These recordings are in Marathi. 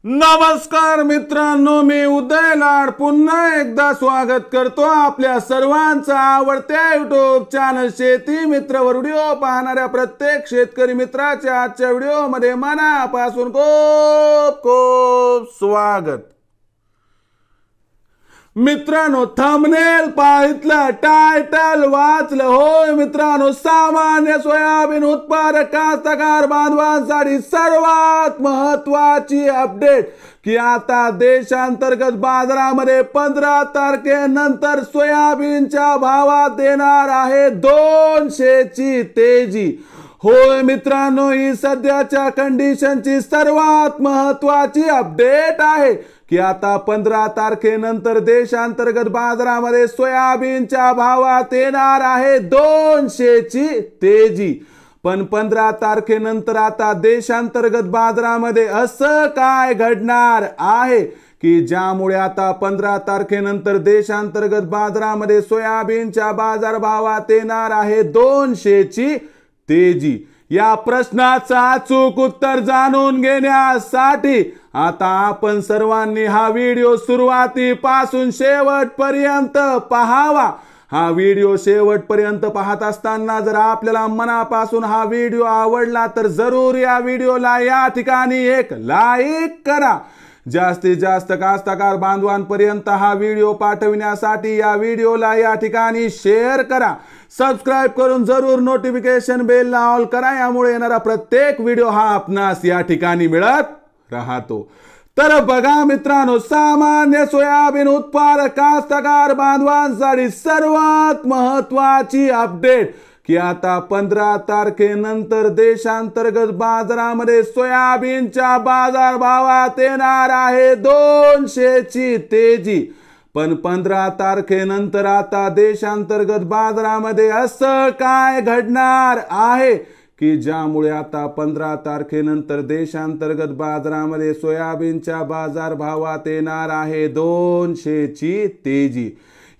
नमस्कार मित्रांनो, मी उदय लाड पुन्हा एकदा स्वागत करतो आपल्या सर्वांचा आवडत्या युट्यूब चॅनल शेती मित्रवर व्हिडिओ पाहणाऱ्या प्रत्येक शेतकरी मित्राच्या आजच्या व्हिडिओमध्ये मनापासून खूप खूप स्वागत। मित्रांनो, थंबनेल पाहितलं, टायटल वाचलं, होय मित्रांनो, सामान्य सोयाबीन उत्पादक कास्तकार बांधवांसाठी सर्वात महत्त्वाची अपडेट की आता देशांतर्गत बाजारामध्ये 15 तारखेनंतर सोयाबीनच्या भावात येणार आहे 200 ची तेजी। होय मित्रांनो, ही सध्याच्या कंडिशनची सर्वात महत्त्वाची अपडेट आहे की आता 15 तारखेनंतर देशांतर्गत बाजारामध्ये सोयाबीनच्या भावात येणार आहे 200 ची तेजी। पण 15 तारखेनंतर आता देशांतर्गत बाजारामध्ये असं काय घडणार आहे की ज्यामुळे आता 15 तारखेनंतर देशांतर्गत बाजारामध्ये सोयाबीनच्या बाजारभावात येणार आहे 200 ची तेजी। या प्रश्नाचं अचूक उत्तर जाणून घेण्यासाठी आता आपण सर्वांनी हा व्हिडिओ सुरुवातीपासून शेवटपर्यंत पाहावा। हा व्हिडिओ शेवटपर्यंत पाहत असताना जर आपल्याला मनापासून हा व्हिडिओ आवडला तर जरूर या व्हिडिओला या ठिकाणी एक लाईक करा। जास्तीत जास्त कास्तकार बांधवांपर्यंत हा व्हिडिओ पाठविण्यासाठी या व्हिडिओला या ठिकाणी शेअर करा। सबस्क्राइब करून जरूर नोटिफिकेशन बेलला ऑल करा, यामुळे येणारा प्रत्येक व्हिडिओ हा आपणास या ठिकाणी मिळत राहतो। तर बघा मित्रांनो, सामान्य सोयाबीन उत्पादक कास्तकार बांधवांसाठी सर्वात महत्त्वाची अपडेट की आता 15 तारखेनंतर देशांतर्गत बाजारामध्ये सोयाबीनच्या बाजारभावात येणार आहे 200 ची तेजी। पण 15 तारखेनंतर आता देशांतर्गत बाजारामध्ये असं काय घडणार आहे की ज्यामुळे आता 15 तारखेनंतर देशांतर्गत बाजारामध्ये सोयाबीनच्या बाजारभावात येणार आहे 200 ची तेजी।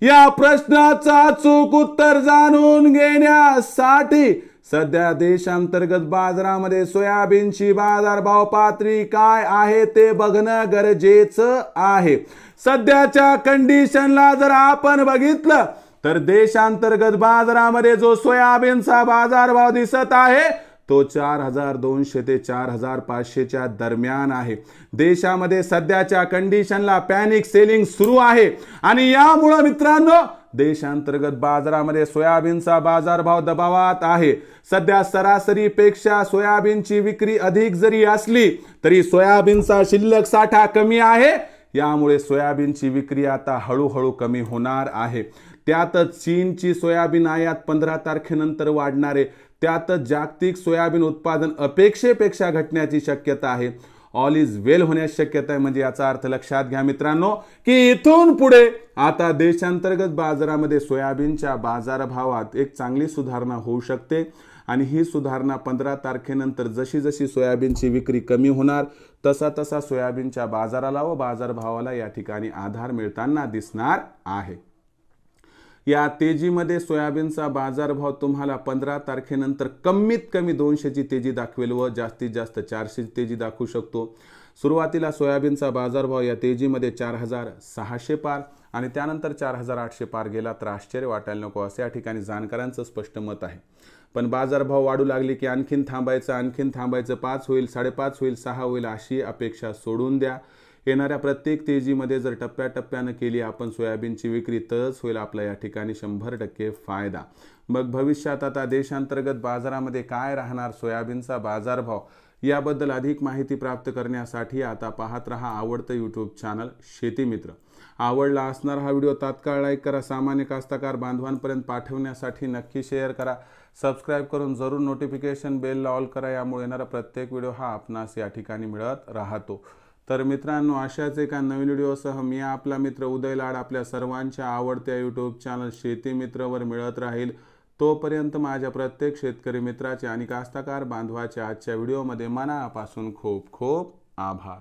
या प्रश्नाचं अचूक उत्तर जाणून घेण्यासाठी सध्या देशांतर्गत बाजारामध्ये सोयाबीनची बाजारभाव पातळी काय आहे ते बघणं गरजेचं आहे। सध्याच्या कंडिशनला जर आपण बघितलं तर देशांतर्गत बाजारामध्ये जो सोयाबीनचा बाजारभाव दिसत आहे तो 4200 ते 4500 च्या दरम्यान आहे। देशामध्ये सध्याच्या कंडिशनला पॅनिक सेलिंग सुरू आहे आणि यामुळे मित्रांनो देशांतर्गत बाजारामध्ये सोयाबीनचा बाजारभाव दबावात आहे। सध्या सरासरीपेक्षा सोयाबीनची विक्री अधिक जरी असली तरी सोयाबीनचा शिल्लक साठा कमी आहे, यामुळे सोयाबीनची विक्री आता हळूहळू कमी होणार आहे। त्यातच चीनची सोयाबीन आयात 15 तारखेनंतर वाढणार आहे, त्यातच जागतिक सोयाबीन उत्पादन अपेक्षेपेक्षा घटण्याची शक्यता आहे। ऑल इज वेल होण्याची शक्यता आहे। म्हणजे याचा अर्थ लक्षात घ्या मित्रांनो की इथून पुढे आता देशांतर्गत बाजारामध्ये सोयाबीनच्या बाजारभावात एक चांगली सुधारणा होऊ शकते आणि ही सुधारणा 15 तारखेनंतर जशी जशी सोयाबीनची विक्री कमी होणार तसा तसा सोयाबीनच्या बाजाराला व बाजारभावाला या ठिकाणी आधार मिळताना दिसणार आहे। या तेजीमध्ये सोयाबीनचा बाजारभाव तुम्हाला 15 तारखेनंतर कमीत कमी 200 ची तेजी दाखवेल व जास्तीत जास्त 400 ची तेजी दाखवू शकतो। सुरुवातीला सोयाबीनचा बाजारभाव या तेजीमध्ये 4600 पार आणि त्यानंतर 4800 पार गेला तर आश्चर्य वाटायला नको, असे या ठिकाणी जाणकारांचं स्पष्ट मत आहे। पण बाजारभाव वाढू लागले की आणखीन थांबायचं 5 होईल, 5.5 होईल, 6 होईल अशी अपेक्षा सोडून द्या। येणाऱ्या प्रत्येक तेजीमध्ये जर टप्प्याटप्प्याने केली आपण सोयाबीनची विक्री तरच होईल आपला या ठिकाणी 100% फायदा। मग भविष्यात आता देशांतर्गत बाजारामध्ये काय राहणार सोयाबीनचा बाजारभाव याबद्दल अधिक माहिती प्राप्त करण्यासाठी आता पाहत रहा आवडतं यूट्यूब चॅनल शेती मित्र। आवडला असणार हा व्हिडिओ तात्काळ लाईक करा, सामान्य कास्तकार बांधवांपर्यंत पाठवण्यासाठी नक्की शेअर करा, सबस्क्राइब करून जरूर नोटिफिकेशन बेलला ऑल करा, यामुळे येणारा प्रत्येक व्हिडिओ हा आपणास या ठिकाणी मिळत राहतो। तर मित्रांनो, अशाच एका नवीन व्हिडिओसह मी आपला मित्र उदय लाड आपल्या सर्वांच्या आवडत्या यूट्यूब चॅनल शेती मित्रवर मिळत राहील। तोपर्यंत माझ्या प्रत्येक शेतकरी मित्राचे आणि कास्तकार बांधवाच्या आजच्या व्हिडिओमध्ये मनापासून खूप खूप आभार।